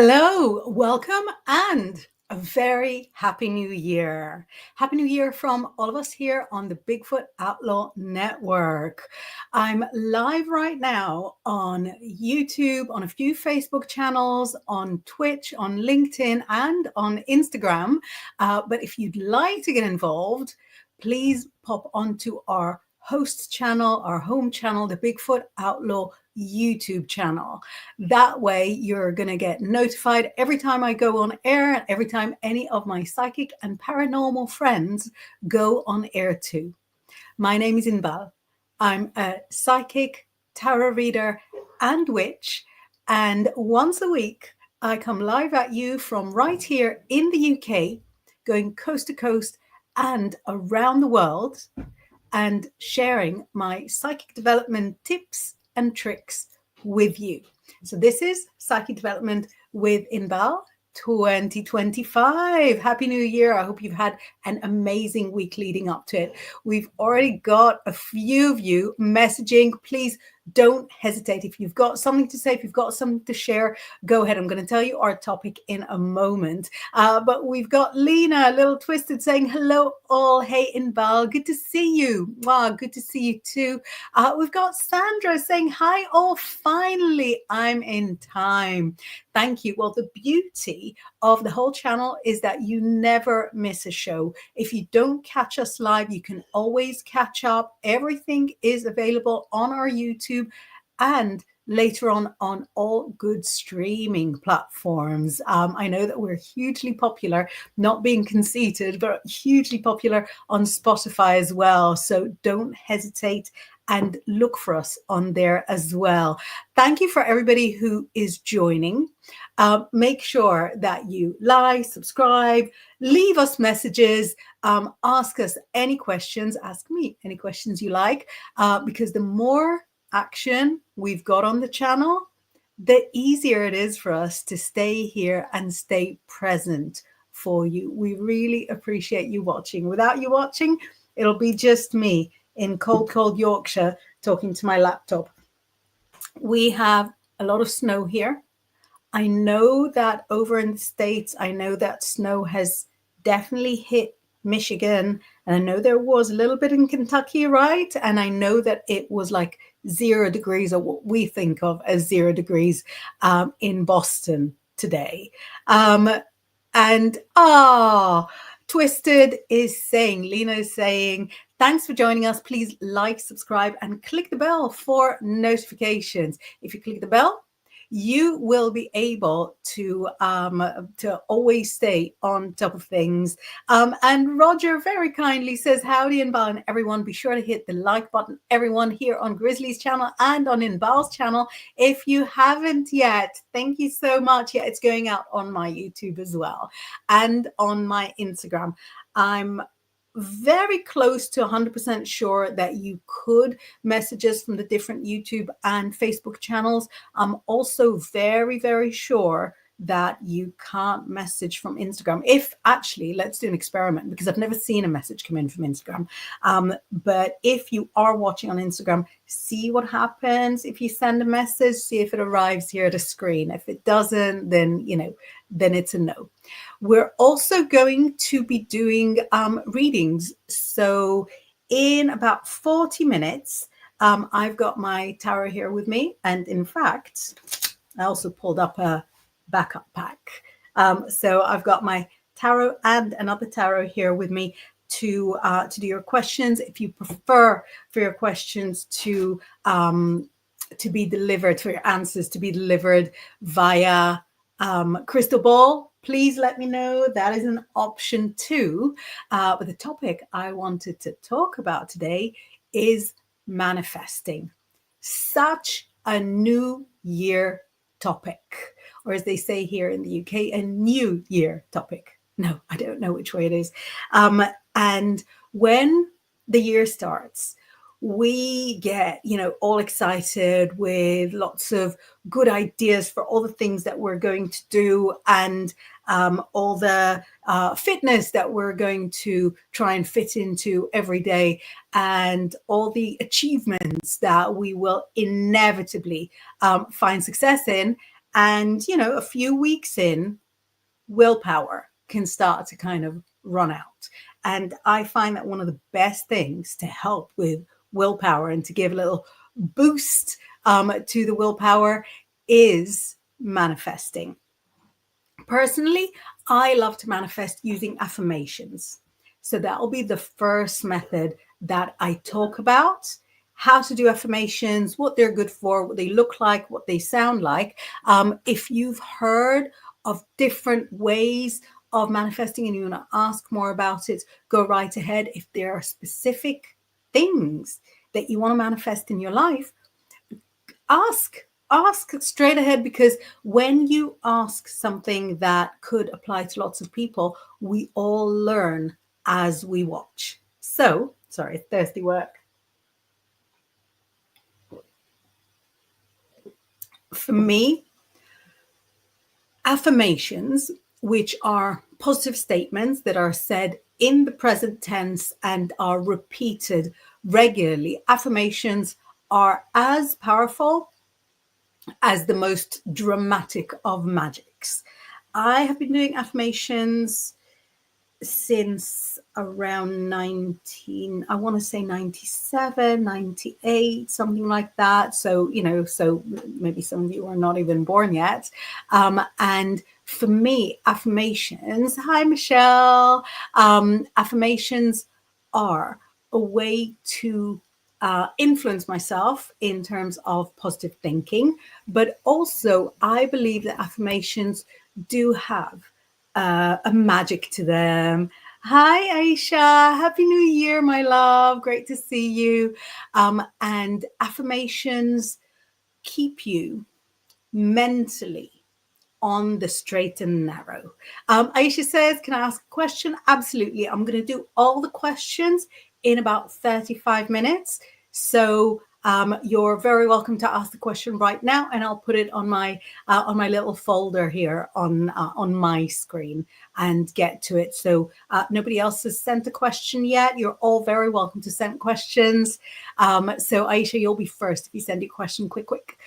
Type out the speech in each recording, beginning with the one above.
Hello, welcome, and a very happy new year. Happy new year from all of us here on the Bigfoot Outlaw Network. I'm live right now on YouTube, on a few Facebook channels, on Twitch, on LinkedIn, and on Instagram. But if you'd like to get involved, please pop onto our host channel, our home channel, the Bigfoot Outlaw YouTube channel. That way you're going to get notified every time I go on air and every time any of my psychic and paranormal friends go on air too. My name is Inbaal. I'm a psychic, tarot reader, and witch. And once a week, I come live at you from right here in the UK, going coast to coast and around the world, and sharing my psychic development tips and tricks with you. So this is Psychic Development with Inbaal 2025. Happy New Year. I hope you've had an amazing week leading up to it. We've already got a few of you messaging. Please don't hesitate. If you've got something to say, if you've got something to share, go ahead. I'm going to tell you our topic in a moment. But we've got Lena, a little twisted, saying, hello all. Hey, Inbaal. Good to see you. Wow, good to see you too. We've got Sandra saying, hi all. Finally, I'm in time. Thank you. Well, the beauty of the whole channel is that you never miss a show. If you don't catch us live, you can always catch up. Everything is available on our YouTube and later on all good streaming platforms. I know that we're hugely popular, not being conceited, but hugely popular on Spotify as well. So don't hesitate and look for us on there as well. Thank you for everybody who is joining. Make sure that you like, subscribe, leave us messages, ask us any questions, ask me any questions you like, because the more action we've got on the channel, the easier it is for us to stay here and stay present for you. We really appreciate you watching. Without you watching, it'll be just me in cold Yorkshire talking to my laptop. We have a lot of snow here. I know that over in the States, I know that snow has definitely hit Michigan. And I know there was a little bit in Kentucky, right? And I know that it was like 0 degrees, or what we think of as 0 degrees in Boston today. Twisted is saying, Lena is saying, thanks for joining us. Please like, subscribe, and click the bell for notifications. If you click the bell, you will be able to always stay on top of things. And Roger very kindly says, howdy Inbaal and everyone. Be sure to hit the like button, everyone here on Grizzly's channel and on Inbaal's channel. If you haven't yet, thank you so much. Yeah, it's going out on my YouTube as well and on my Instagram. I'm very close to 100% sure that you could message us from the different YouTube and Facebook channels. I'm also very, very sure that you can't message from Instagram. If actually, let's do an experiment, because I've never seen a message come in from Instagram. But if you are watching on Instagram, see what happens. If you send a message, see if it arrives here at a screen. If it doesn't, then, then it's a no. We're also going to be doing readings. So in about 40 minutes, I've got my tarot here with me. And in fact, I also pulled up a backup pack. So I've got my tarot and another tarot here with me to do your questions. If you prefer for your questions to be delivered, for your answers to be delivered via crystal ball, please let me know. That is an option too. But the topic I wanted to talk about today is manifesting. Such a new year topic, or as they say here in the UK, a new year topic. No, I don't know which way it is. And when the year starts, we get, all excited with lots of good ideas for all the things that we're going to do, and all the fitness that we're going to try and fit into every day, and all the achievements that we will inevitably find success in. And, a few weeks in, willpower can start to kind of run out. And I find that one of the best things to help with willpower and to give a little boost to the willpower is manifesting. Personally, I love to manifest using affirmations. So that'll be the first method that I talk about. How to do affirmations, what they're good for, what they look like, what they sound like. If you've heard of different ways of manifesting and you want to ask more about it, go right ahead. If there are specific things that you want to manifest in your life, ask straight ahead, because when you ask something that could apply to lots of people, we all learn as we watch. So, sorry, thirsty work. For me, affirmations, which are positive statements that are said in the present tense and are repeated regularly, affirmations are as powerful as the most dramatic of magics. I have been doing affirmations since around 97, 98, something like that. So, so maybe some of you are not even born yet. And for me, affirmations, hi, Michelle, affirmations are a way to influence myself in terms of positive thinking, but also I believe that affirmations do have a magic to them. Hi, Aisha. Happy New Year, my love. Great to see you. And affirmations keep you mentally on the straight and narrow. Aisha says, can I ask a question? Absolutely. I'm going to do all the questions in about 35 minutes. So you're very welcome to ask the question right now, and I'll put it on my little folder here on my screen and get to it. So nobody else has sent a question yet. You're all very welcome to send questions. So Aisha, you'll be first if you send your question quick.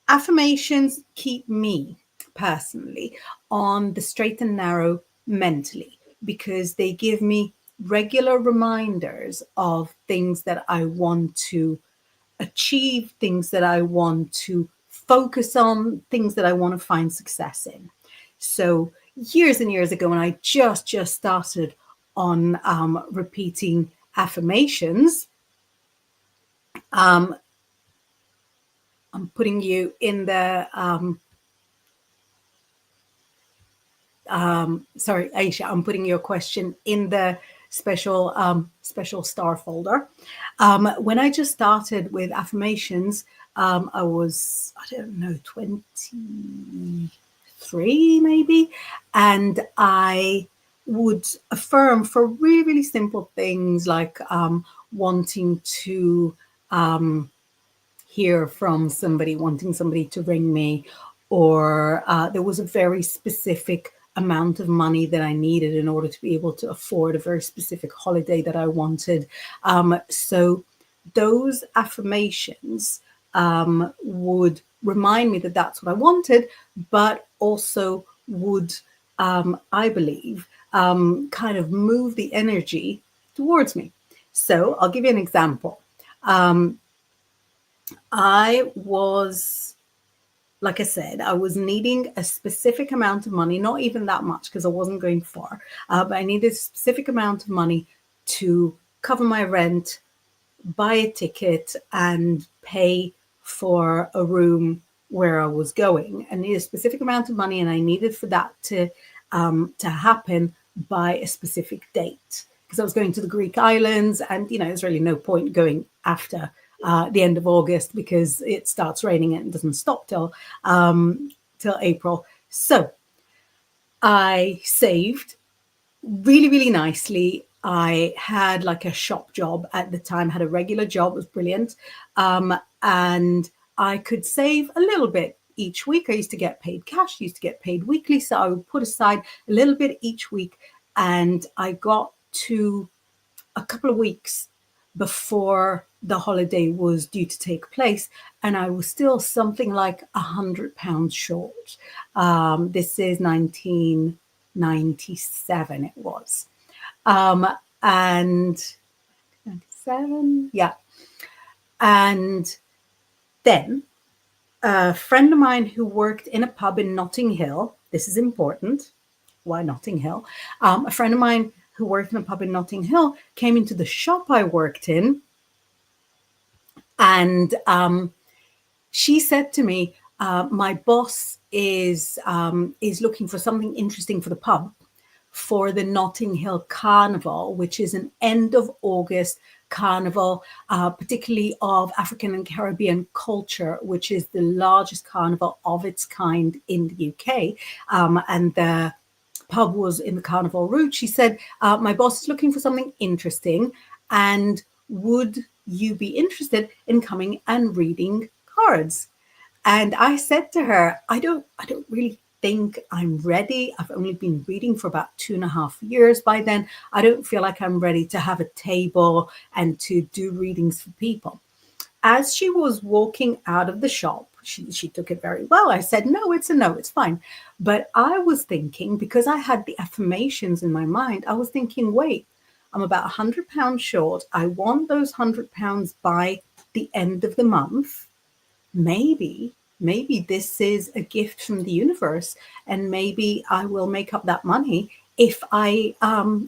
Affirmations keep me personally on the straight and narrow mentally, because they give me regular reminders of things that I want to achieve, things that I want to focus on, things that I want to find success in. So years and years ago, when I just started on repeating affirmations, I'm putting you in the sorry, Aisha, I'm putting your question in the special star folder. When I just started with affirmations, I was, I don't know, 23 maybe, and I would affirm for really, really simple things like wanting to hear from somebody, wanting somebody to ring me, or there was a very specific amount of money that I needed in order to be able to afford a very specific holiday that I wanted. So those affirmations would remind me that that's what I wanted, but also would, I believe, kind of move the energy towards me. So I'll give you an example. I was, like I said, I was needing a specific amount of money, not even that much because I wasn't going far, but I needed a specific amount of money to cover my rent, buy a ticket, and pay for a room where I was going. I needed a specific amount of money, and I needed for that to happen by a specific date, because I was going to the Greek islands, and there's really no point going after the end of August because it starts raining and it doesn't stop till April. So I saved really, really nicely. I had like a shop job at the time, had a regular job, it was brilliant. And I could save a little bit each week. I used to get paid cash, used to get paid weekly. So I would put aside a little bit each week. And I got to a couple of weeks before the holiday was due to take place, and I was still something like £100 short. This is 1997, it was. And 97, yeah. And then a friend of mine who worked in a pub in Notting Hill, this is important. Why Notting Hill? A friend of mine who worked in a pub in Notting Hill came into the shop I worked in, and she said to me, "My boss is looking for something interesting for the pub for the Notting Hill Carnival, which is an end of August carnival, particularly of African and Caribbean culture, which is the largest carnival of its kind in the UK." And the pub was in the carnival route. She said, "My boss is looking for something interesting, and would you be interested in coming and reading cards?" And I said to her, I don't really think I'm ready. I've only been reading for about 2.5 years by then. I don't feel like I'm ready to have a table and to do readings for people. As she was walking out of the shop, she took it very well. I said, "No, it's a no, it's fine." But I was thinking, because I had the affirmations in my mind, I was thinking, wait, I'm about £100 short. I want those £100 by the end of the month. Maybe this is a gift from the universe, and maybe I will make up that money if I,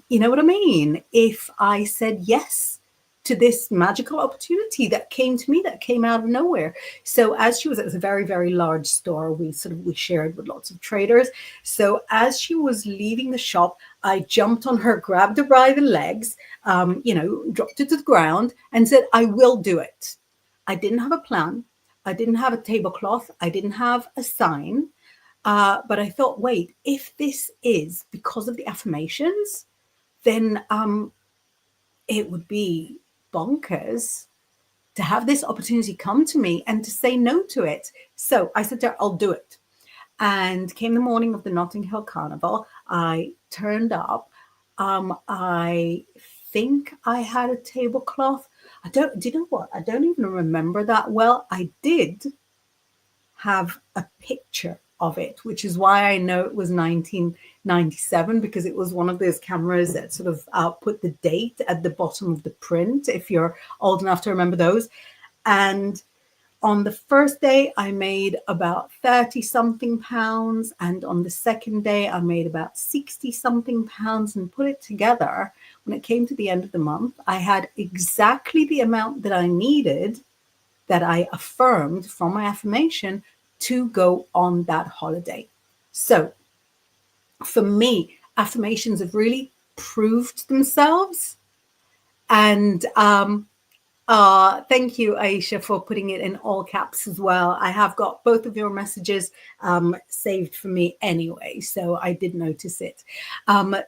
you know what I mean? If I said yes to this magical opportunity that came to me, that came out of nowhere. So as she was, it was a very, very large store. We shared with lots of traders. So as she was leaving the shop, I jumped on her, grabbed her by the legs, dropped it to the ground and said, "I will do it." I didn't have a plan. I didn't have a tablecloth. I didn't have a sign. But I thought, wait, if this is because of the affirmations, then it would be bonkers to have this opportunity come to me and to say no to it. So I said to her, "I'll do it." And came the morning of the Notting Hill Carnival. I turned up. I think I had a tablecloth. Do you know what? I don't even remember that well. I did have a picture of it, which is why I know it was 1997, because it was one of those cameras that sort of put the date at the bottom of the print, if you're old enough to remember those. And on the first day, I made about 30 something pounds. And on the second day, I made about 60 something pounds, and put it together. When it came to the end of the month, I had exactly the amount that I needed, that I affirmed from my affirmation, to go on that holiday. So for me, affirmations have really proved themselves. And thank you, Aisha, for putting it in all caps as well. I have got both of your messages saved for me anyway, so I did notice it.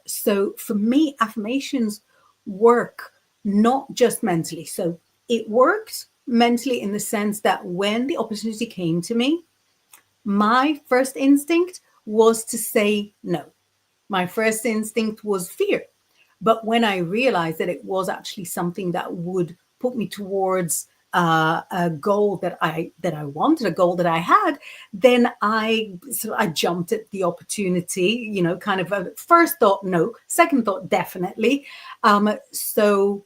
So for me, affirmations work not just mentally. So it worked mentally in the sense that when the opportunity came to me, my first instinct was to say no. My first instinct was fear. But when I realized that it was actually something that would put me towards a goal that I wanted, a goal that I had, then I jumped at the opportunity. Kind of a first thought, no. Second thought, definitely. So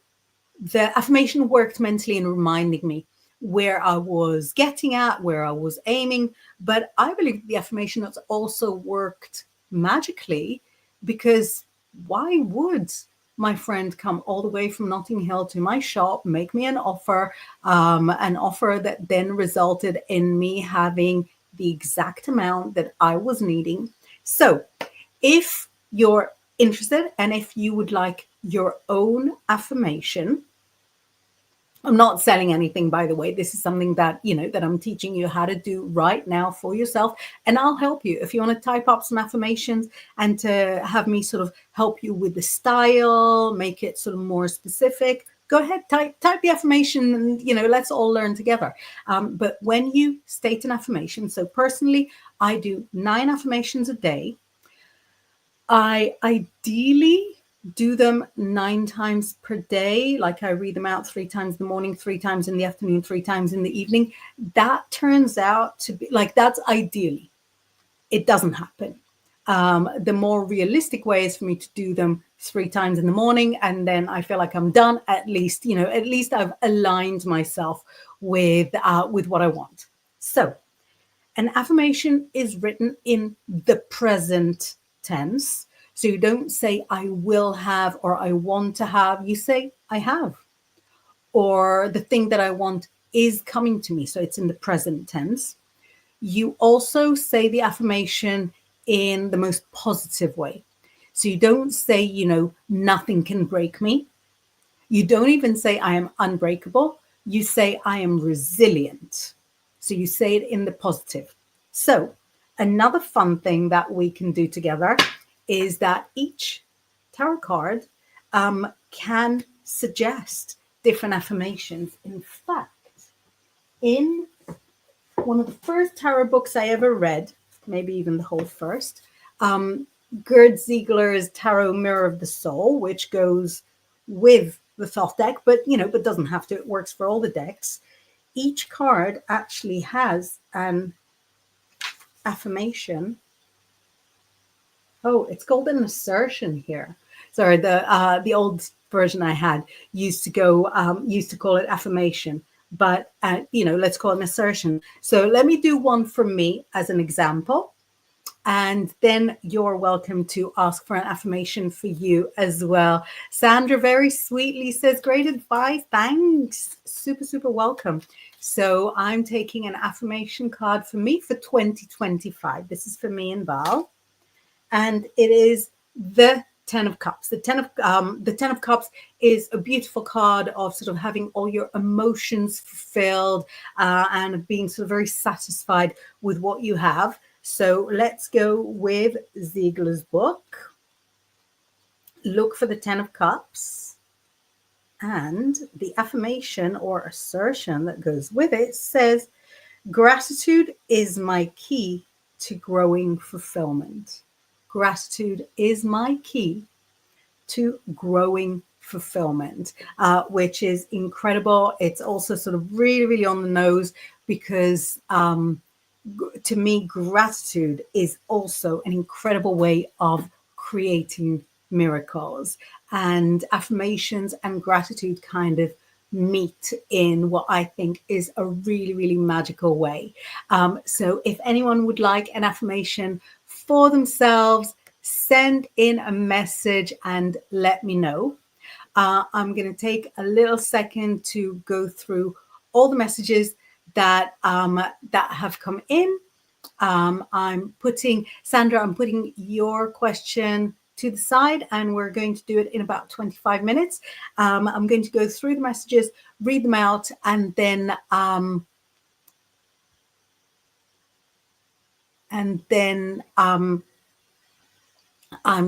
the affirmation worked mentally in reminding me where I was getting at, where I was aiming. But I believe the affirmation has also worked magically, because why would my friend come all the way from Notting Hill to my shop, make me an offer that then resulted in me having the exact amount that I was needing. So if you're interested, and if you would like your own affirmation, I'm not selling anything, by the way. This is something that, that I'm teaching you how to do right now for yourself. And I'll help you. If you want to type up some affirmations and to have me sort of help you with the style, make it sort of more specific, go ahead, type the affirmation, and, let's all learn together. But when you state an affirmation, so personally, I do 9 affirmations a day. I ideally do them 9 times per day. Like I read them out 3 times in the morning, 3 times in the afternoon, 3 times in the evening. That turns out to be like, that's ideally. It doesn't happen. The more realistic way is for me to do them 3 times in the morning, and then I feel like I'm done. At least, at least I've aligned myself with what I want. So an affirmation is written in the present tense. So you don't say I will have or I want to have. You say I have, or the thing that I want is coming to me. So it's in the present tense. You also say the affirmation in the most positive way. So you don't say, nothing can break me. You don't even say I am unbreakable. You say I am resilient. So you say it in the positive. So another fun thing that we can do together is that each tarot card can suggest different affirmations. In fact, in one of the first tarot books I ever read, maybe even the whole first, Gerd Ziegler's Tarot Mirror of the Soul, which goes with the Thoth deck, but doesn't have to. It works for all the decks. Each card actually has an affirmation. Oh, it's called an assertion here. Sorry, the old version I had used to call it affirmation, but let's call it an assertion. So let me do one from me as an example, and then you're welcome to ask for an affirmation for you as well. Sandra very sweetly says, great advice. Thanks. Super, super welcome. So I'm taking an affirmation card for me for 2025. This is for me and Val. And it is the 10 of Cups. The 10 of Cups is a beautiful card of sort of having all your emotions fulfilled and being sort of very satisfied with what you have. So let's go with Ziegler's book. Look for the 10 of Cups. And the affirmation or assertion that goes with it says, gratitude is my key to growing fulfillment. Gratitude is my key to growing fulfillment, which is incredible. It's also sort of really, really on the nose because to me, gratitude is also an incredible way of creating miracles. And affirmations and gratitude kind of meet in what I think is a really, really magical way. So if anyone would like an affirmation for themselves, send in a message and let me know. I'm going to take a little second to go through all the messages that have come in. I'm putting your question to the side, and we're going to do it in about 25 minutes. I'm going to go through the messages, read them out, and then I'm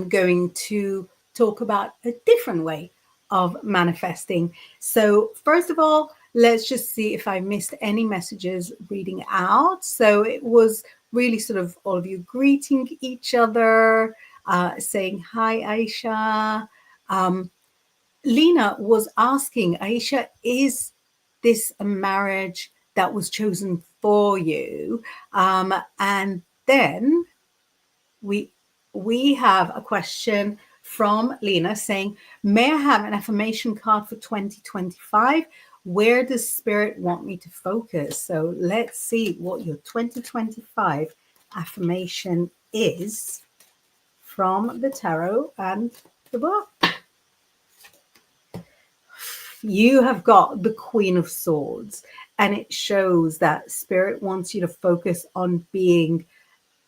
going to talk about a different way of manifesting. So first of all, let's just see if I missed any messages reading out. So it was really sort of all of you greeting each other, saying hi, Aisha. Lena was asking, Aisha, is this a marriage that was chosen for you? And then we have a question from Lena saying, may I have an affirmation card for 2025? Where does Spirit want me to focus? So let's see what your 2025 affirmation is from the tarot and the book. You have got the Queen of Swords, and it shows that Spirit wants you to focus on being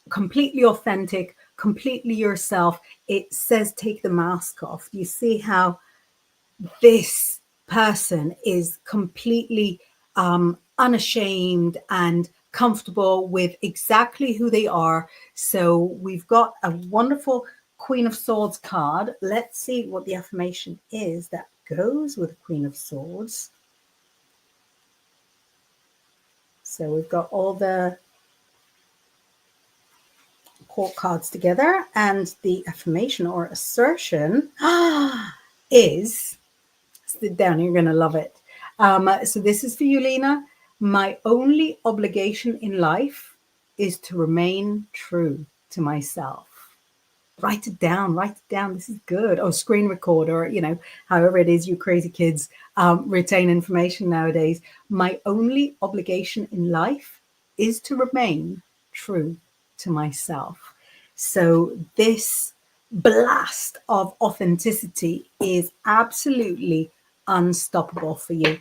completely authentic, completely yourself. It says take the mask off. You see how this person is completely unashamed and comfortable with exactly who they are. So we've got a wonderful Queen of Swords card. Let's see what the affirmation is that goes with the Queen of Swords. So we've got all the court cards together, and the affirmation or assertion is, sit down, you're going to love it. So this is for you, Lena. My only obligation in life is to remain true to myself. Write it down, write it down. This is good. Oh, screen record, or, however it is you crazy kids retain information nowadays. My only obligation in life is to remain true to myself. So this blast of authenticity is absolutely unstoppable for you.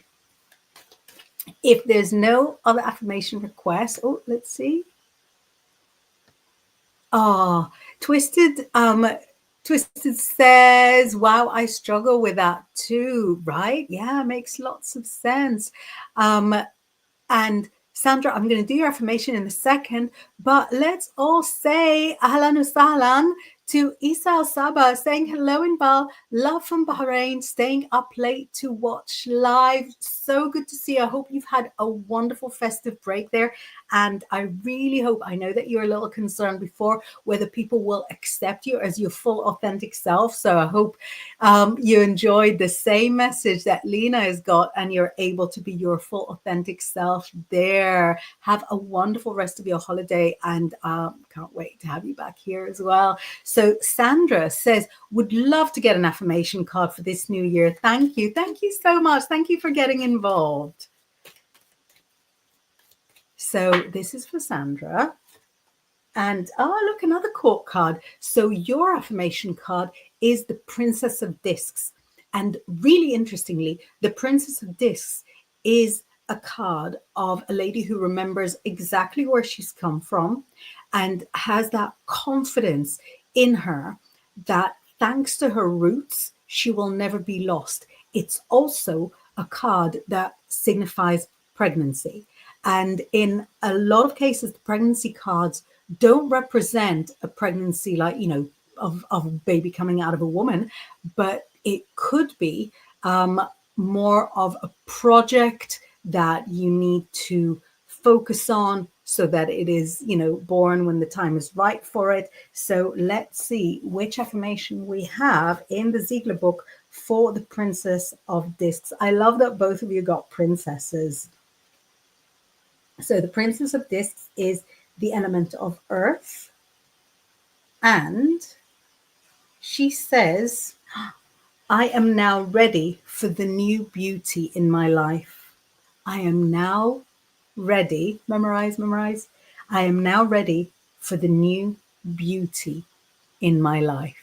If there's no other affirmation requests, let's see. Twisted says, wow, I struggle with that too, right? Yeah, makes lots of sense. And Sandra, I'm going to do your affirmation in a second, but let's all say ahlan wa sahlan to Isa Al Saba, saying hello Inbaal, love from Bahrain, staying up late to watch live. So good to see you. I hope you've had a wonderful festive break there. And I really hope, I know that you're a little concerned before whether people will accept you as your full authentic self. So I hope you enjoyed the same message that Lena has got and you're able to be your full authentic self there. Have a wonderful rest of your holiday, and can't wait to have you back here as well. So Sandra says, would love to get an affirmation card for this new year. Thank you. Thank you so much. Thank you for getting involved. So this is for Sandra. And look, another court card. So your affirmation card is the Princess of Discs. And really interestingly, the Princess of Discs is a card of a lady who remembers exactly where she's come from and has that confidence in her that thanks to her roots, she will never be lost. It's also a card that signifies pregnancy. And in a lot of cases, the pregnancy cards don't represent a pregnancy like, of a baby coming out of a woman, but it could be more of a project that you need to focus on so that it is, born when the time is right for it. So let's see which affirmation we have in the Ziegler book for the Princess of Discs. I love that both of you got princesses. So the Princess of Discs is the element of earth. And she says, I am now ready for the new beauty in my life. I am now ready. Memorize. I am now ready for the new beauty in my life.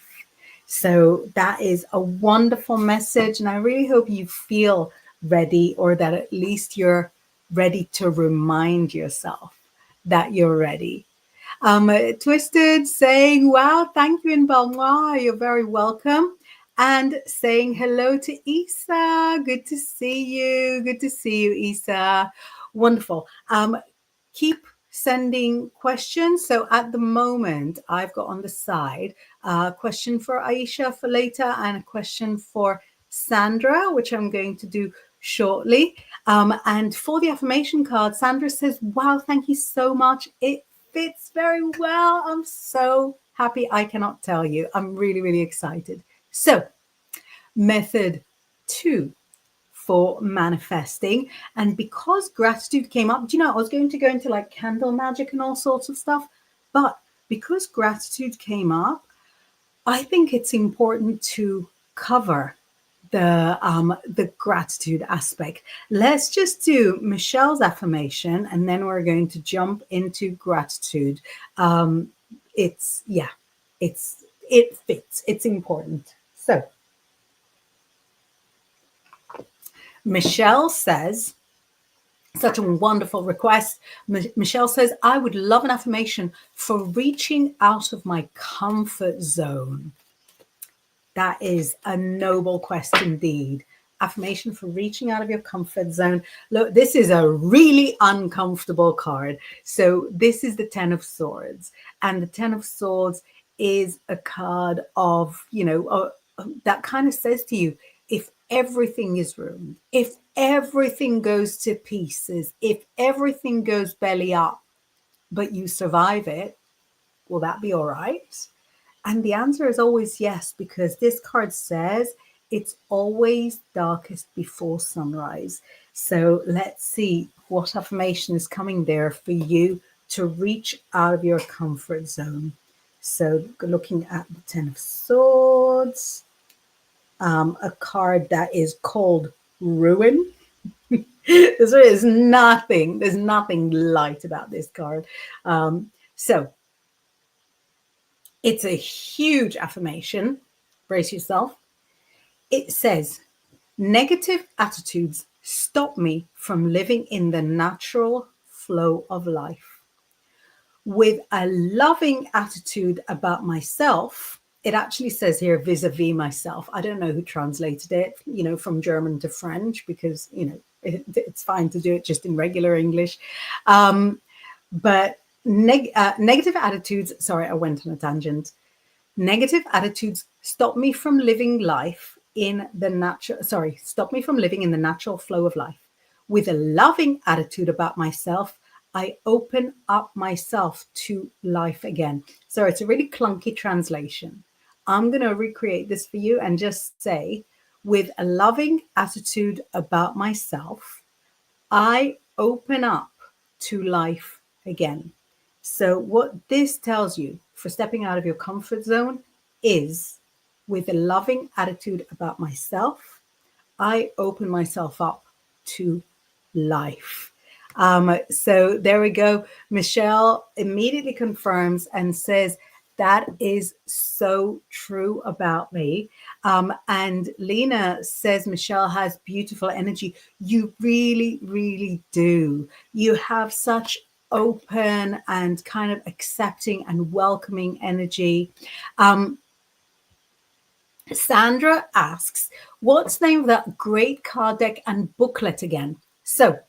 So that is a wonderful message. And I really hope you feel ready, or that at least you're ready to remind yourself that you're ready. Twisted saying, wow, thank you, Inbaal. Wow, you're very welcome. And saying hello to Isa. Good to see you. Good to see you, Isa. Wonderful. Keep sending questions. So at the moment, I've got on the side a question for Aisha for later and a question for Sandra, which I'm going to do shortly. And for the affirmation card, Sandra says, wow, thank you so much. It fits very well. I'm so happy. I cannot tell you. I'm really, really excited. So method 2 for manifesting. And because gratitude came up, I was going to go into like candle magic and all sorts of stuff, but because gratitude came up, I think it's important to cover the gratitude aspect. Let's just do Michelle's affirmation and then we're going to jump into gratitude. It fits, it's important. So Michelle says, such a wonderful request. Michelle says, I would love an affirmation for reaching out of my comfort zone. That is a noble quest indeed. Affirmation for reaching out of your comfort zone. Look, this is a really uncomfortable card. So this is the 10 of Swords. And the 10 of Swords is a card of, that kind of says to you, if everything is ruined, if everything goes to pieces, if everything goes belly up, but you survive it, Will that be all right? And the answer is always yes, because this card says it's always darkest before sunrise. So let's see what affirmation is coming there for you to reach out of your comfort zone. So looking at the Ten of Swords, a card that is called Ruin. There is nothing, there's nothing light about this card. So it's a huge affirmation. Brace yourself. It says, negative attitudes stop me from living in the natural flow of life. With a loving attitude about myself, it actually says here vis-a-vis myself. I don't know who translated it, from German to French, because, it's fine to do it just in regular English. But negative attitudes, sorry, I went on a tangent. Negative attitudes stop me from living life in the natural, stop me from living in the natural flow of life. With a loving attitude about myself, I open up myself to life again. So it's a really clunky translation. I'm going to recreate this for you and just say, with a loving attitude about myself, I open up to life again. So what this tells you for stepping out of your comfort zone is, with a loving attitude about myself, I open myself up to life. So there we go. Michelle immediately confirms and says, that is so true about me. And Lena says, Michelle has beautiful energy. You really, really do. You have such open and kind of accepting and welcoming energy. Sandra asks, what's the name of that great card deck and booklet again? So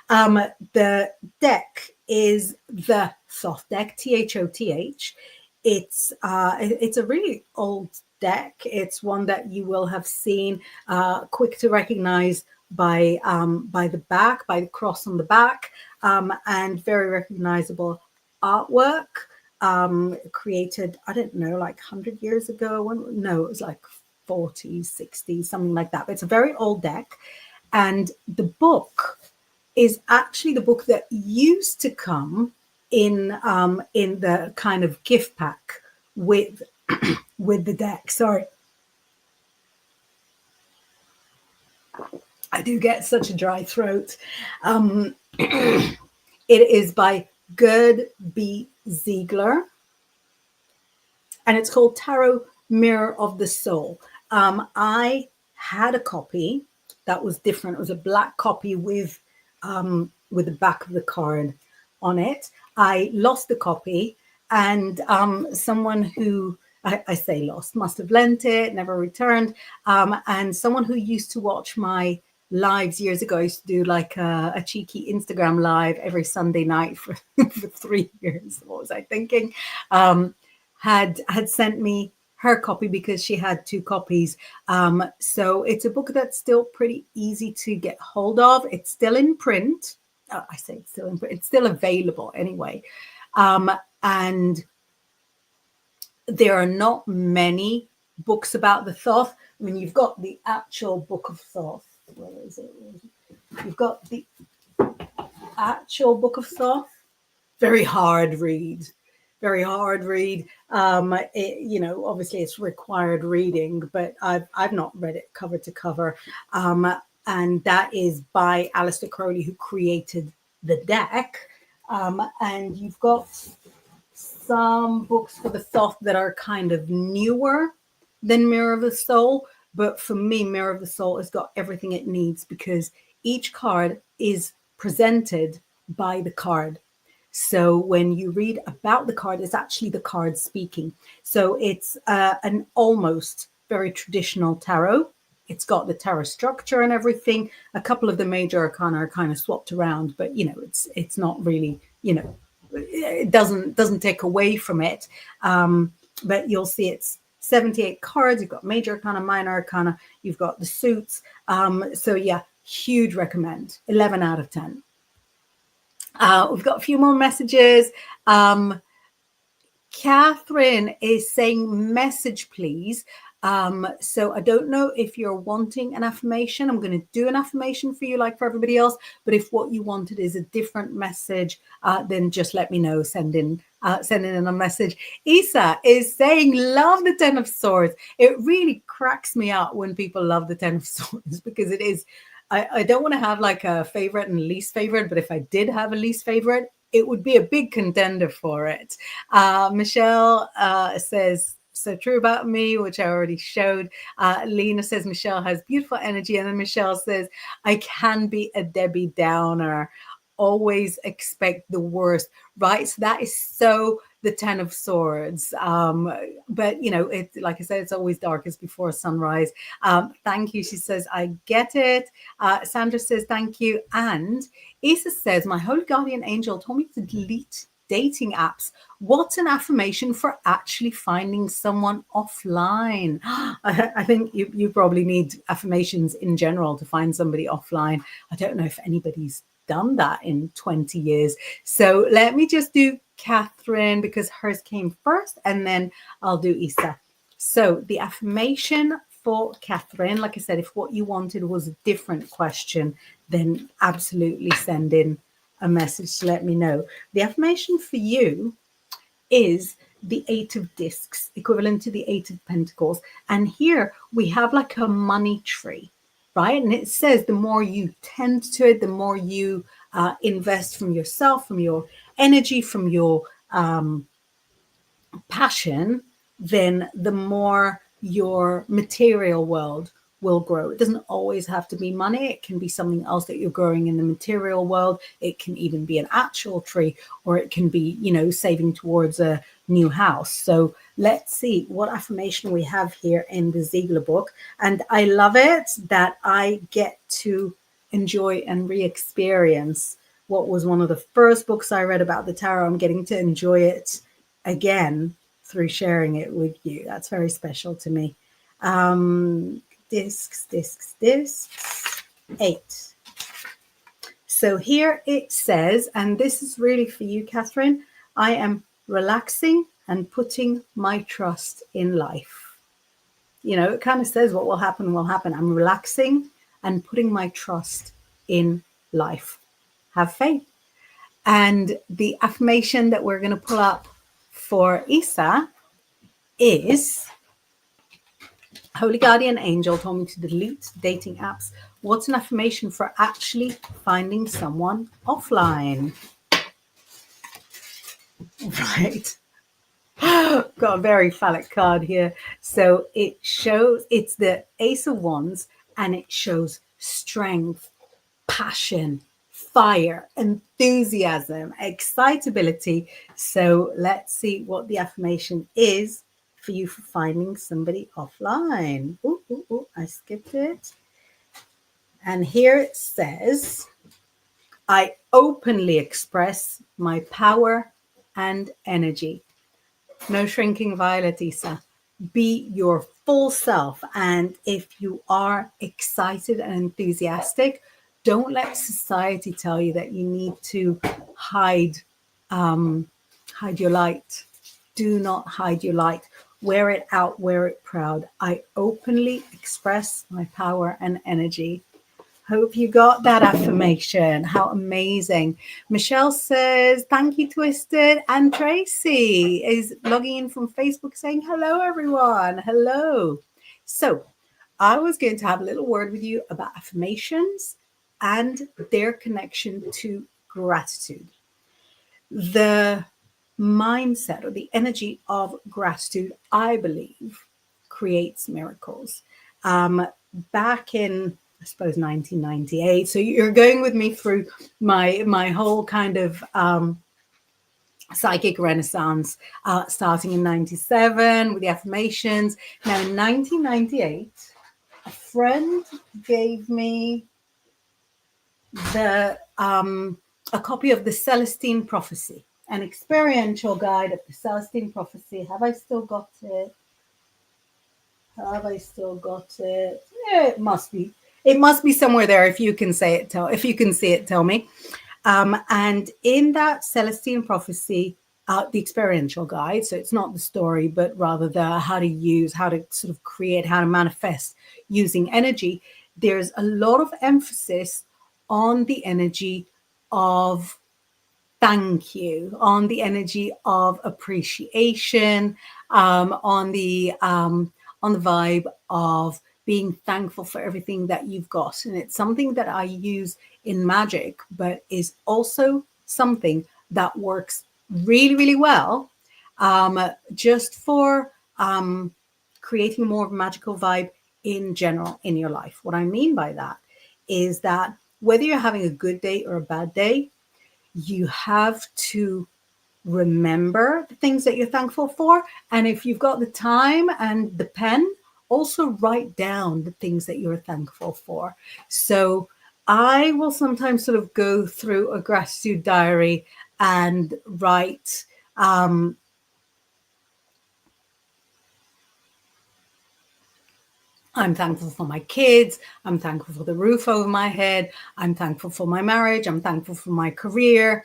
the deck is the Thoth deck, Thoth. It's a really old deck. It's one that you will have seen, quick to recognize by the back, by the cross on the back, and very recognizable artwork. Created, I don't know, like 100 years ago. No, it was like 40s, 60s, something like that. But it's a very old deck. And the book is actually the book that used to come in the kind of gift pack with with the deck. Sorry, I do get such a dry throat. It is by Gerd B. Ziegler, and it's called Tarot Mirror of the Soul. I had a copy that was different. It was a black copy with the back of the card on it. I lost the copy, and someone who I say lost, must have lent it, never returned. And someone who used to watch my lives years ago, I used to do like a cheeky Instagram live every Sunday night for 3 years. What was I thinking? Had sent me her copy because she had 2 copies. So it's a book that's still pretty easy to get hold of. It's still in print. I say it's still in print. It's still available anyway. And there are not many books about the Thoth. I mean, you've got the actual Book of Thoth. Where is it? You've got the actual Book of Thoth. Very hard read. Very hard read. Obviously it's required reading, but I've not read it cover to cover. And that is by Aleister Crowley, who created the deck. And you've got some books for the Thoth that are kind of newer than Mirror of the Soul. But for me, Mirror of the Soul has got everything it needs, because each card is presented by the card. So when you read about the card, it's actually the card speaking. So it's an almost very traditional tarot. It's got the tarot structure and everything. A couple of the major arcana are kind of swapped around, but it's not really, it doesn't take away from it. But you'll see it's 78 cards. You've got major arcana, minor arcana. You've got the suits. So yeah, huge recommend. 11 out of 10. We've got a few more messages. Catherine is saying message, please. So I don't know if you're wanting an affirmation. I'm going to do an affirmation for you like for everybody else. But if what you wanted is a different message, then just let me know. Send in a message. Isa is saying, love the Ten of Swords. It really cracks me up when people love the Ten of Swords because it is, I don't want to have like a favorite and least favorite, but if I did have a least favorite, it would be a big contender for it. Michelle says, so true about me, which I already showed. Lena says, Michelle has beautiful energy. And then Michelle says, I can be a Debbie Downer. Always expect the worst, right? So that is so the Ten of Swords. But, you know, it, like I said, it's always darkest before sunrise. Thank you. She says, I get it. Sandra says, thank you. And Isa says, my holy guardian angel told me to delete dating apps. What's an affirmation for actually finding someone offline? I think you probably need affirmations in general to find somebody offline. I don't know if anybody's done that in 20 years. So let me just do Catherine because hers came first, and then I'll do Isa. So the affirmation for Catherine, like I said, if what you wanted was a different question, then absolutely send in a message to let me know. The affirmation for you is the Eight of Discs, equivalent to the Eight of Pentacles. And here we have like a money tree, right? And it says the more you tend to it, the more you invest from yourself, from your energy, from your passion, then the more your material world will grow. It doesn't always have to be money. It can be something else that you're growing in the material world. It can even be an actual tree, or it can be, you know, saving towards a new house. So let's see what affirmation we have here in the Ziegler book. And I love it that I get to enjoy and re-experience what was one of the first books I read about the tarot. I'm getting to enjoy it again through sharing it with you. That's very special to me. Discs, 8. So here it says, and this is really for you, Catherine, I am relaxing and putting my trust in life. You know, it kind of says what will happen will happen. I'm relaxing and putting my trust in life. Have faith. And the affirmation that we're going to pull up for Isa is, Holy Guardian Angel told me to delete dating apps. What's an affirmation for actually finding someone offline? Right. Got a very phallic card here. So it shows, it's the Ace of Wands, and it shows strength, passion, fire, enthusiasm, excitability. So let's see what the affirmation is for you for finding somebody offline. Ooh, I skipped it. And here it says, I openly express my power and energy. No shrinking violet, Isa. Be your full self. And if you are excited and enthusiastic, don't let society tell you that you need to hide your light. Do not hide your light. Wear it out, wear it proud. I openly express my power and energy. Hope you got that affirmation. How amazing. Michelle says, thank you, Twisted. And Tracy is logging in from Facebook saying, hello, everyone. Hello. So I was going to have a little word with you about affirmations and their connection to gratitude. The mindset or the energy of gratitude, I believe, creates miracles. Back in, I suppose, 1998. So you're going with me through my whole kind of psychic renaissance, starting in 97 with the affirmations. Now in 1998, a friend gave me a copy of the Celestine Prophecy, an experiential guide of the Celestine Prophecy. Have I still got it? Yeah, it must be. It must be somewhere there. If you can say it, if you can see it, tell me. And in that Celestine Prophecy, the experiential guide. So it's not the story, but rather the how to sort of create, how to manifest using energy. There's a lot of emphasis on the energy of thank you, on the energy of appreciation, on the vibe of being thankful for everything that you've got. And it's something that I use in magic, but is also something that works really, really well, just for creating more of a magical vibe in general in your life. What I mean by that is that whether you're having a good day or a bad day, you have to remember the things that you're thankful for. And if you've got the time and the pen, also write down the things that you're thankful for. So I will sometimes sort of go through a gratitude diary and write, I'm thankful for my kids. I'm thankful for the roof over my head. I'm thankful for my marriage. I'm thankful for my career.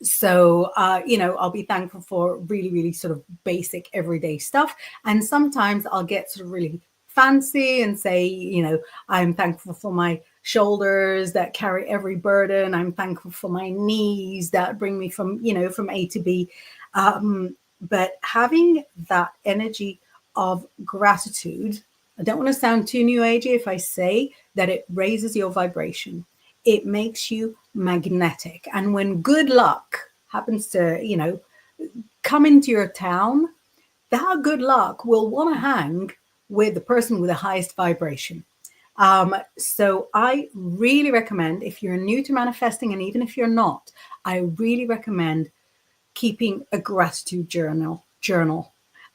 So, I'll be thankful for really, really sort of basic everyday stuff. And sometimes I'll get sort of really fancy and say, I'm thankful for my shoulders that carry every burden. I'm thankful for my knees that bring me from A to B. But having that energy of gratitude, I don't want to sound too new agey if I say that it raises your vibration. It makes you magnetic. And when good luck happens to, come into your town, that good luck will want to hang with the person with the highest vibration. So I really recommend, if you're new to manifesting, and even if you're not, I really recommend keeping a gratitude journal.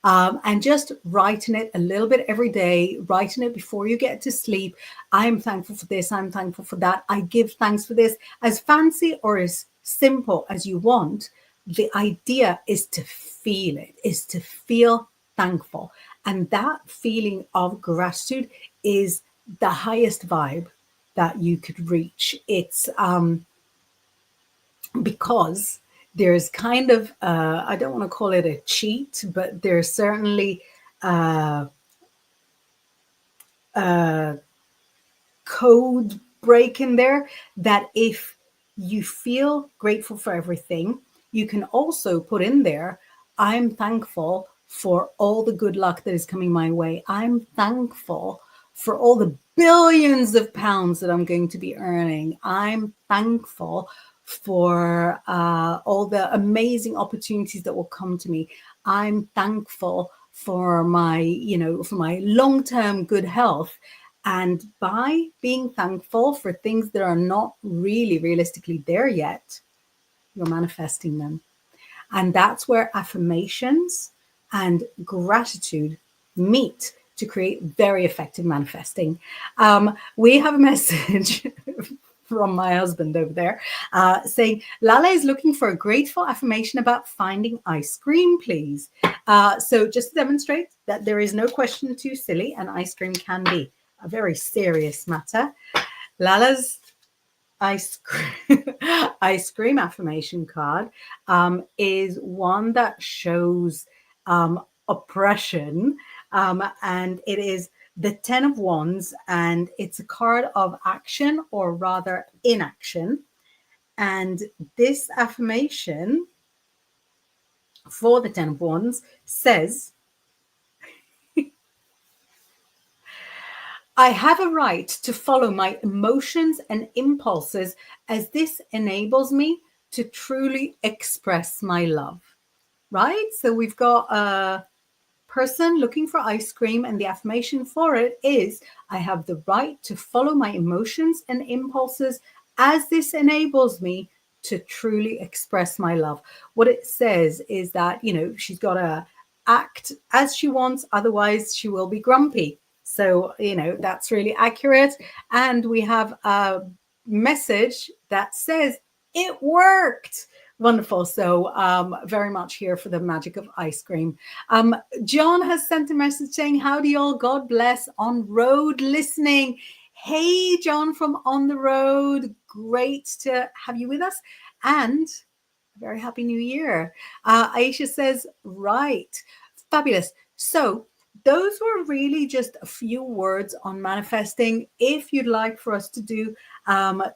And just writing it a little bit every day, writing it before you get to sleep. I'm thankful for this. I'm thankful for that. I give thanks for this. As fancy or as simple as you want, the idea is to feel it, is to feel thankful. And that feeling of gratitude is the highest vibe that you could reach. It's because there's kind of, I don't want to call it a cheat, but there's certainly a code break in there that if you feel grateful for everything, you can also put in there, I'm thankful for all the good luck that is coming my way. I'm thankful for all the billions of pounds that I'm going to be earning. I'm thankful for all the amazing opportunities that will come to me. I'm thankful for my long-term good health. And by being thankful for things that are not really realistically there yet, you're manifesting them. And that's where affirmations and gratitude meet to create very effective manifesting. We have a message from my husband over there saying, Lala is looking for a grateful affirmation about finding ice cream, please. So just to demonstrate that there is no question too silly, and ice cream can be a very serious matter. Lala's ice cream affirmation card is one that shows oppression, and it is the 10 of Wands, and it's a card of action, or rather inaction. And this affirmation for the 10 of Wands says, I have a right to follow my emotions and impulses, as this enables me to truly express my love. Right? So we've got a person looking for ice cream, and the affirmation for it is, I have the right to follow my emotions and impulses, as this enables me to truly express my love. What it says is that, she's got to act as she wants, otherwise she will be grumpy. So, that's really accurate. And we have a message that says, it worked. Wonderful. So very much here for the magic of ice cream. John has sent a message saying, howdy all, God bless, on road listening. Hey, John from On the Road. Great to have you with us. And Very happy new year. Aisha says, right. Fabulous. So those were really just a few words on manifesting. If you'd like for us to do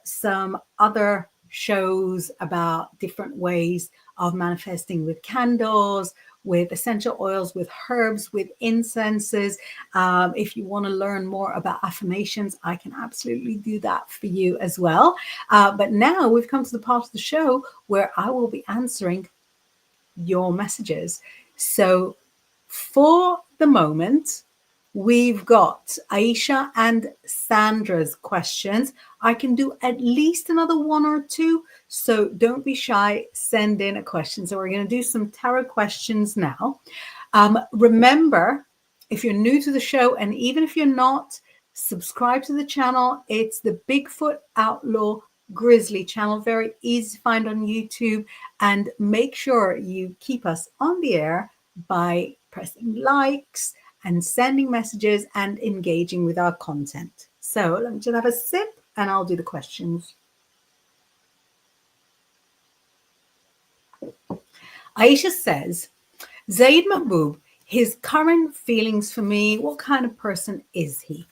some other shows about different ways of manifesting with candles, with essential oils, with herbs, with incenses. If you want to learn more about affirmations, I can absolutely do that for you as well. But now we've come to the part of the show where I will be answering your messages. So for the moment, we've got Aisha and Sandra's questions. I can do at least another one or two, so don't be shy. Send in a question. So we're going to do some tarot questions now. Remember, if you're new to the show, and even if you're not, subscribe to the channel. It's the Bigfoot Outlaw Grizzly channel, very easy to find on YouTube. And make sure you keep us on the air by pressing likes and sending messages and engaging with our content. So let me just have a sip and I'll do the questions. Aisha says, Zaid Mahbub, his current feelings for me, what kind of person is he?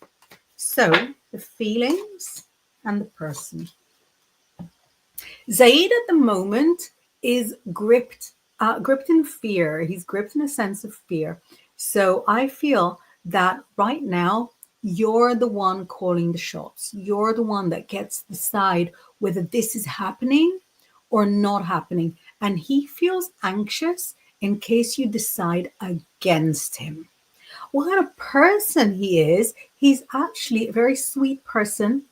So the feelings and the person. Zaid at the moment is gripped in fear. He's gripped in a sense of fear. So I feel that right now, you're the one calling the shots. You're the one that gets to decide whether this is happening or not happening. And he feels anxious in case you decide against him. What kind of person he is, he's actually a very sweet person.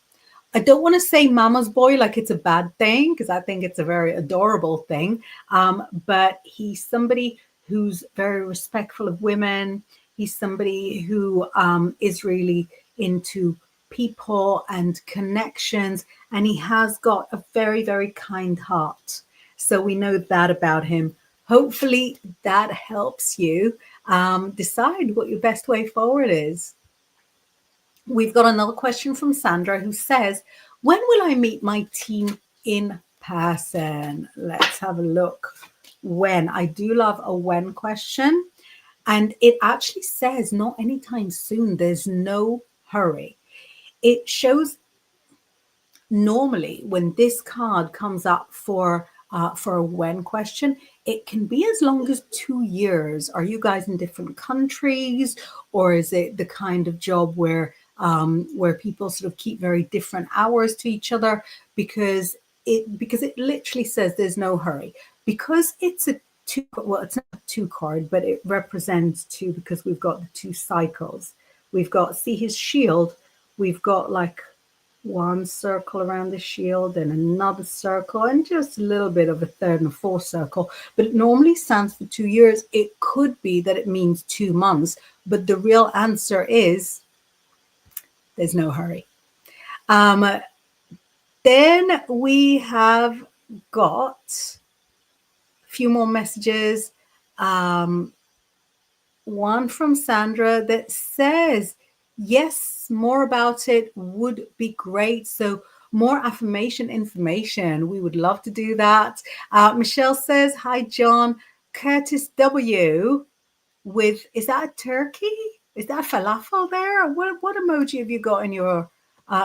I don't want to say mama's boy like it's a bad thing, because I think it's a very adorable thing. But he's somebody who's very respectful of women. He's somebody who is really into people and connections. And he has got a very, very kind heart. So we know that about him. Hopefully that helps you decide what your best way forward is. We've got another question from Sandra who says, when will I meet my team in person? Let's have a look. When. I do love a when question. And it actually says not anytime soon. There's no hurry. It shows normally when this card comes up for a when question, it can be as long as 2 years. Are you guys in different countries, or is it the kind of job where people sort of keep very different hours to each other? Because it literally says there's no hurry. Because it's a two, well, it's not a 2 card, but it represents 2 because we've got the 2 cycles. We've got, see his shield, we've got like 1 circle around the shield and another circle and just a little bit of a 3rd and a 4th circle, but it normally stands for 2 years. It could be that it means 2 months, but the real answer is there's no hurry. Then we have got a few more messages. One from Sandra that says, yes, more about it would be great. So more affirmation information. We would love to do that. Michelle says, hi, John. Curtis W. with, is that a turkey? Is that falafel there? What emoji have you got in your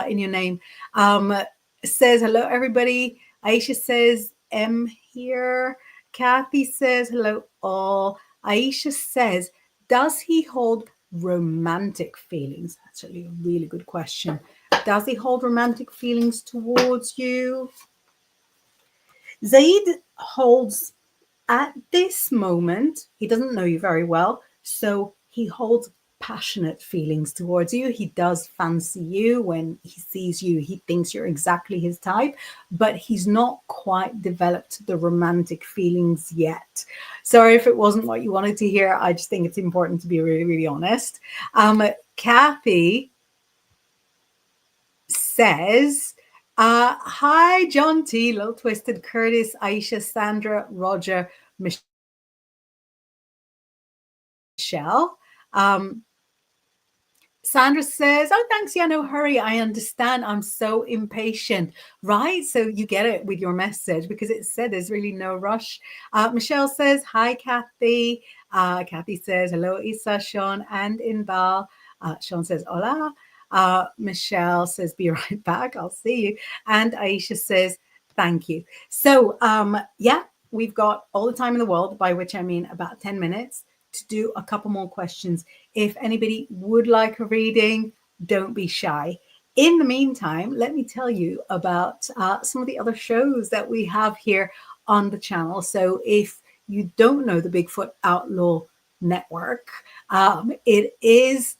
name? Says, hello, everybody. Aisha says, M here. Kathy says, hello, all. Aisha says, does he hold romantic feelings? That's a really good question. Does he hold romantic feelings towards you? Zaid holds, at this moment, he doesn't know you very well, so he holds passionate feelings towards you. He does fancy you. When he sees you, he thinks you're exactly his type, but he's not quite developed the romantic feelings yet. Sorry if it wasn't what you wanted to hear. I just think it's important to be really, really honest. Kathy says, hi, John T, Little Twisted, Curtis, Aisha, Sandra, Roger, Michelle. Sandra says, oh, thanks. Yeah, no hurry. I understand. I'm so impatient. Right. So you get it with your message because it said there's really no rush. Michelle says, hi, Kathy. Kathy says, hello, Isa, Sean, and Inbal. Sean says, hola. Michelle says, be right back. I'll see you. And Aisha says, thank you. So, yeah, we've got all the time in the world, by which I mean about 10 minutes to do a couple more questions. If anybody would like a reading, don't be shy. In the meantime, let me tell you about some of the other shows that we have here on the channel. So if you don't know the Bigfoot Outlaw Network, it is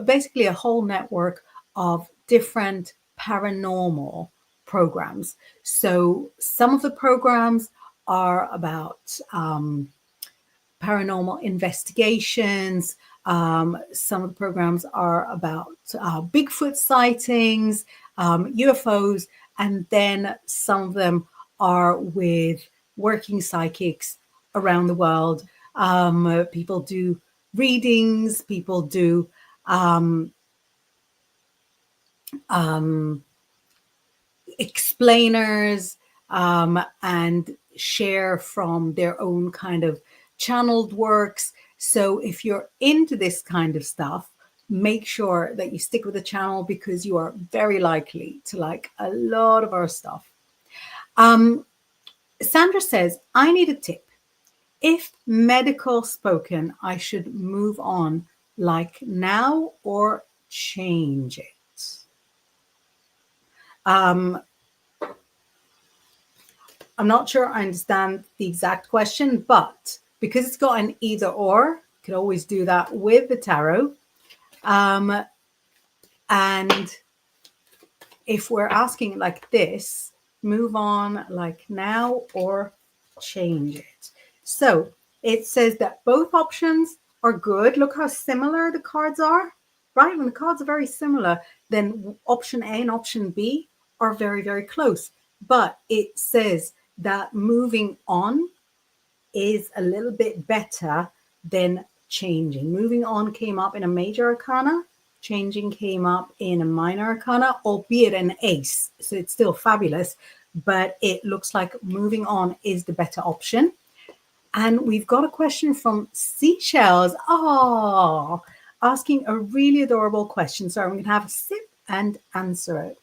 basically a whole network of different paranormal programs. So some of the programs are about paranormal investigations. Some of the programs are about Bigfoot sightings, UFOs, and then some of them are with working psychics around the world. People do readings, people do explainers, and share from their own kind of channeled works. So if you're into this kind of stuff, make sure that you stick with the channel because you are very likely to like a lot of our stuff. Sandra says, I need a tip. If medical spoken, I should move on like now or change it. I'm not sure I understand the exact question, but because it's got an either or, you could always do that with the tarot. And if we're asking like this, move on like now or change it. So it says that both options are good. Look how similar the cards are, right? When the cards are very similar, then option A and option B are very, very close. But it says that moving on is a little bit better than changing. Moving on came up in a major arcana. Changing came up in a minor arcana, albeit an ace. So it's still fabulous, but it looks like moving on is the better option. And we've got a question from Seashells. Oh, asking a really adorable question. So I'm going to have a sip and answer it.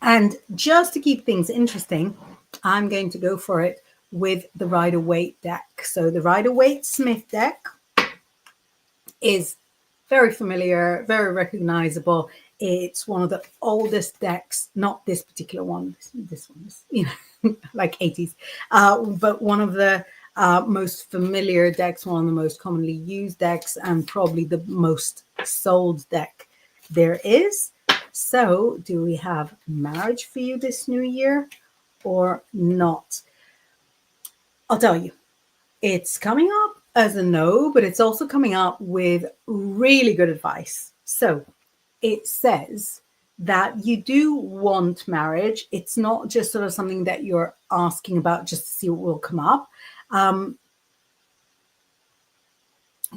And just to keep things interesting, I'm going to go for it with the Rider-Waite deck. So the Rider-Waite Smith deck is very familiar, very recognizable. It's one of the oldest decks, not this particular one. This one is, you know, like 80s, but one of the most familiar decks, one of the most commonly used decks, and probably the most sold deck there is. So, do we have marriage for you this new year or not? I'll tell you, it's coming up as a no, but it's also coming up with really good advice. So, it says that you do want marriage. It's not just sort of something that you're asking about just to see what will come up.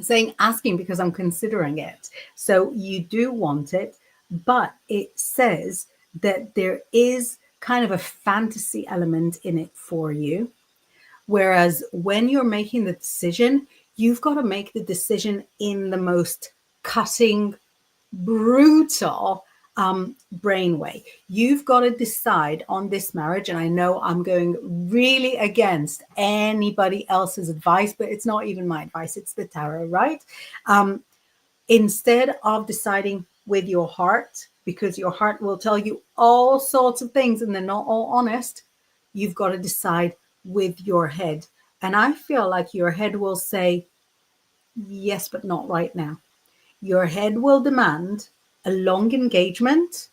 Saying asking because I'm considering it. So you do want it, but it says that there is kind of a fantasy element in it for you. Whereas when you're making the decision, you've got to make the decision in the most cutting, brutal brain way. You've got to decide on this marriage. And I know I'm going really against anybody else's advice, but it's not even my advice. It's the tarot, right? Instead of deciding with your heart, because your heart will tell you all sorts of things and they're not all honest, you've got to decide with your head. And I feel like your head will say, yes, but not right now. Your head will demand a long engagement,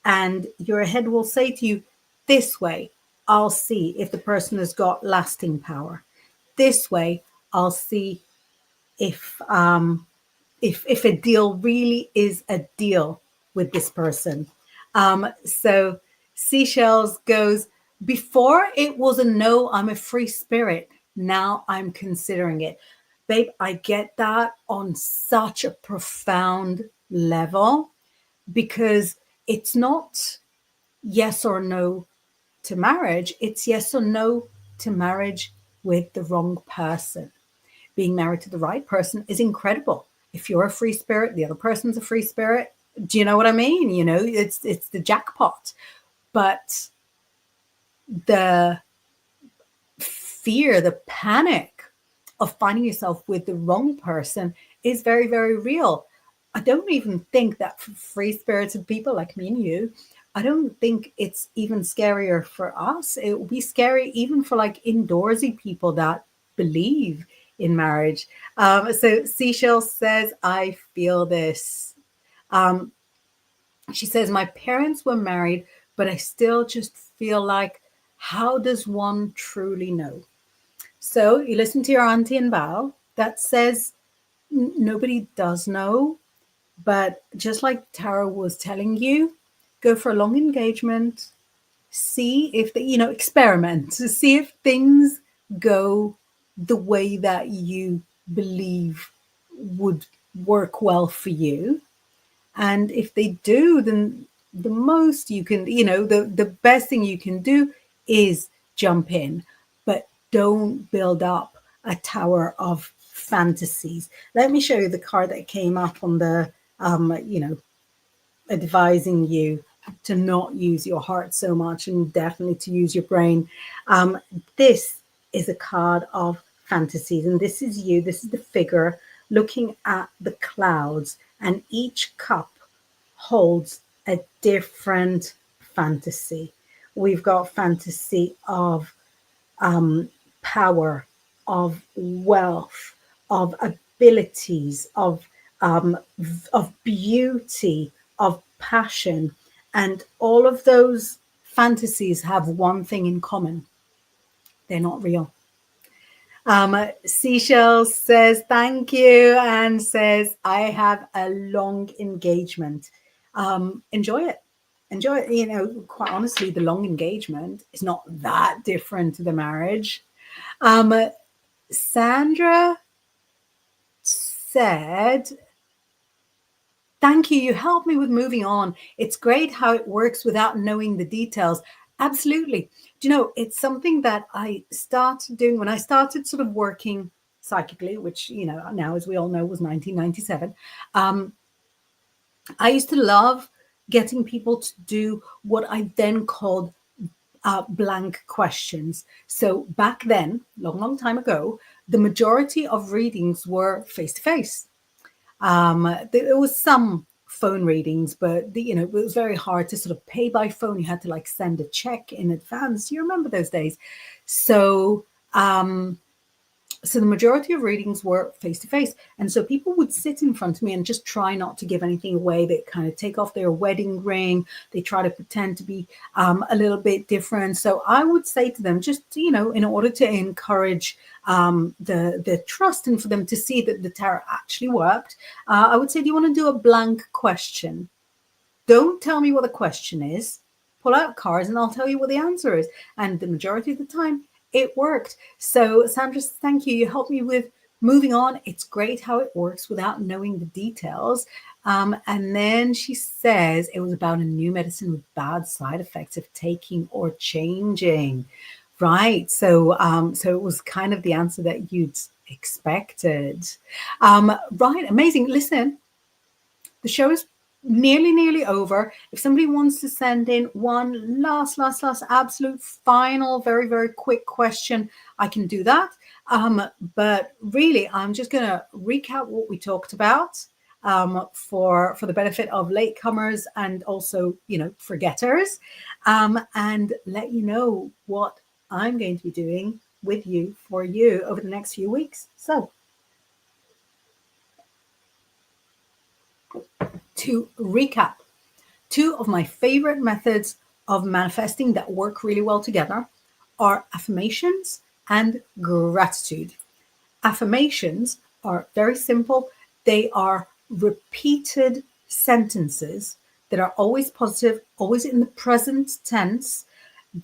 and your head will say to you, this way, I'll see if the person has got lasting power. This way, I'll see if a deal really is a deal with this person. So Seashells goes, before it was a no, I'm a free spirit. now I'm considering it. Babe, I get that on such a profound level, because it's not yes or no to marriage. It's yes or no to marriage with the wrong person. Being married to the right person is incredible. If you're a free spirit, the other person's a free spirit. Do you know what I mean? You know, it's the jackpot. But the fear, the panic of finding yourself with the wrong person is very, very real. I don't even think that for free spirits and people like me and you, I don't think it's even scarier for us. It will be scary even for like indoorsy people that believe in marriage. So Seashell says, I feel this. Um, she says, my parents were married, but I still just feel like, how does one truly know? So you listen to your auntie Inbaal that says nobody does know, but just like Tara was telling you, go for a long engagement, see if they, experiment to see if things go the way that you believe would work well for you. And if they do, then the most you can, the best thing you can do is jump in, but don't build up a tower of fantasies. Let me show you the card that came up on the, advising you to not use your heart so much and definitely to use your brain. This is a card of fantasies, and this is you. This is the figure looking at the clouds, and each cup holds a different fantasy. We've got fantasy of power, of wealth, of abilities, of beauty, of passion, and all of those fantasies have one thing in common: they're not real. Seashells says thank you and says I have a long engagement. Enjoy it. Enjoy it. You know, quite honestly, the long engagement is not that different to the marriage. Sandra said, thank you. You helped me with moving on. It's great how it works without knowing the details. Absolutely. Do you know, it's something that I started doing when I started sort of working psychically, which, now, as we all know, was 1997. I used to love getting people to do what I then called blank questions. So back then, long time ago, the majority of readings were face to face. There was some phone readings, but it was very hard to sort of pay by phone. You had to like send a check in advance. You remember those days? So the majority of readings were face to face. And so people would sit in front of me and just try not to give anything away. They kind of take off their wedding ring. They try to pretend to be a little bit different. So I would say to them, just, in order to encourage the trust and for them to see that the tarot actually worked, I would say, do you want to do a blank question? Don't tell me what the question is. Pull out cards and I'll tell you what the answer is. And the majority of the time, it worked. So Sandra, thank you. You helped me with moving on. It's great how it works without knowing the details. And then she says it was about a new medicine with bad side effects of taking or changing. Right. So it was kind of the answer that you'd expected. Right. Amazing. Listen, the show is nearly over. If somebody wants to send in one last absolute final very, very quick question, I can do that. But really, I'm just going to recap what we talked about for the benefit of latecomers and also, forgetters, and let you know what I'm going to be doing with you for you over the next few weeks. So to recap, two of my favorite methods of manifesting that work really well together are affirmations and gratitude. Affirmations are very simple. They are repeated sentences that are always positive, always in the present tense,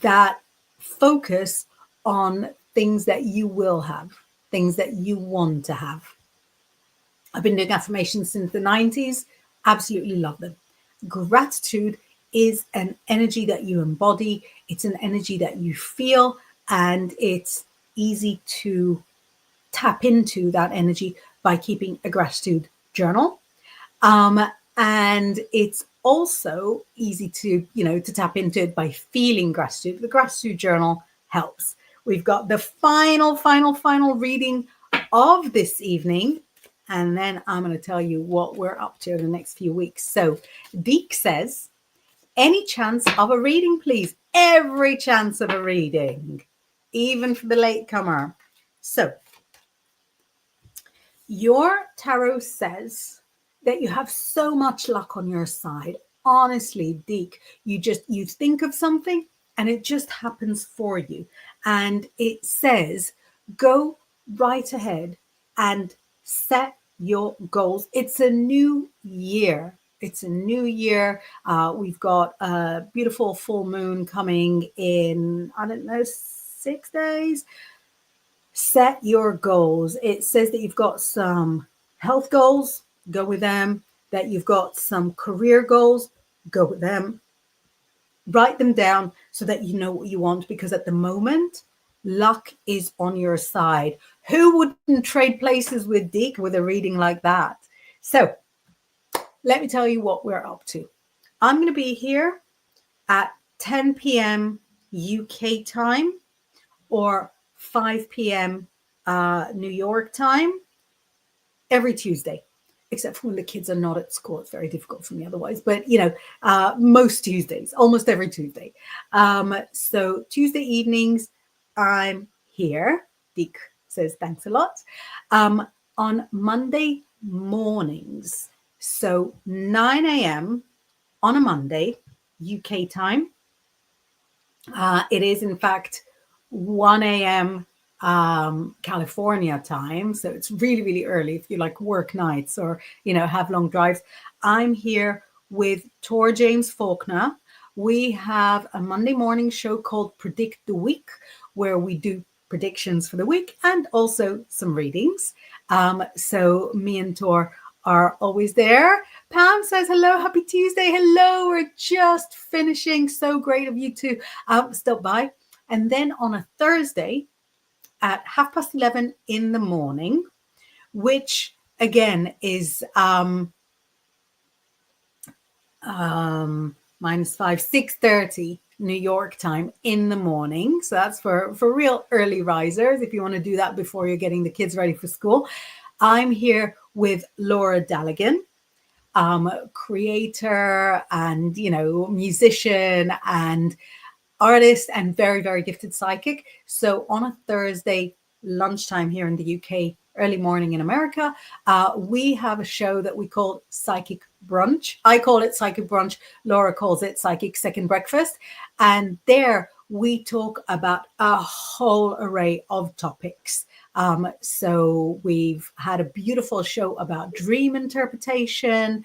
that focus on things that you will have, things that you want to have. I've been doing affirmations since the 90s. Absolutely love them. Gratitude is an energy that you embody. It's an energy that you feel, and it's easy to tap into that energy by keeping a gratitude journal. And it's also easy to, to tap into it by feeling gratitude. The gratitude journal helps. We've got the final reading of this evening. And then I'm going to tell you what we're up to in the next few weeks. So Deek says, any chance of a reading, please? Every chance of a reading, even for the latecomer. So your tarot says that you have so much luck on your side. Honestly, Deek, you think of something and it just happens for you. And it says, go right ahead and set your goals. It's a new year. It's a new year. We've got a beautiful full moon coming in, 6 days. Set your goals. It says that you've got some health goals, go with them. That you've got some career goals, go with them. Write them down so that you know what you want, because at the moment, luck is on your side. Who wouldn't trade places with Deek with a reading like that? So let me tell you what we're up to. I'm going to be here at 10 p.m. UK time or 5 p.m. New York time every Tuesday, except for when the kids are not at school. It's very difficult for me otherwise, but most Tuesdays, almost every Tuesday. So Tuesday evenings, I'm here. Deek says thanks a lot. On Monday mornings, so 9 a.m. on a Monday, UK time. It is, in fact, 1 a.m. California time. So it's really, really early if you like work nights or, have long drives. I'm here with Tor James Faulkner. We have a Monday morning show called Predict the Week, where we do predictions for the week and also some readings. So me and Tor are always there. Pam says hello, happy Tuesday. Hello, we're just finishing. So great of you to stop by. And then on a Thursday at 11:30 in the morning, which again is -5, 6:30 New York time in the morning. So that's for real early risers, if you want to do that before you're getting the kids ready for school. I'm here with Laura Dallaghan, creator and, musician and artist and very, very gifted psychic. So on a Thursday lunchtime here in the UK, early morning in America, we have a show that we call Psychic Brunch. I call it Psychic Brunch. Laura calls it Psychic Second Breakfast. And there we talk about a whole array of topics. So we've had a beautiful show about dream interpretation.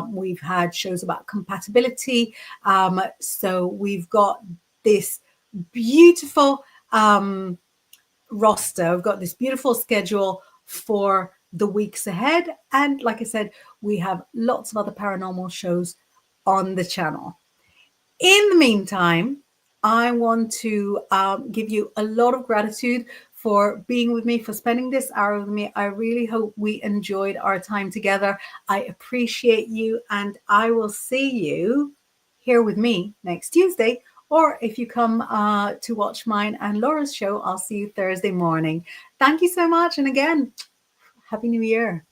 We've had shows about compatibility. So we've got this beautiful roster. We've got this beautiful schedule for the weeks ahead. And like I said, we have lots of other paranormal shows on the channel. In the meantime, I want to give you a lot of gratitude for being with me, for spending this hour with me. I really hope we enjoyed our time together. I appreciate you, and I will see you here with me next Tuesday. Or if you come to watch mine and Laura's show, I'll see you Thursday morning. Thank you so much. And again, Happy New Year.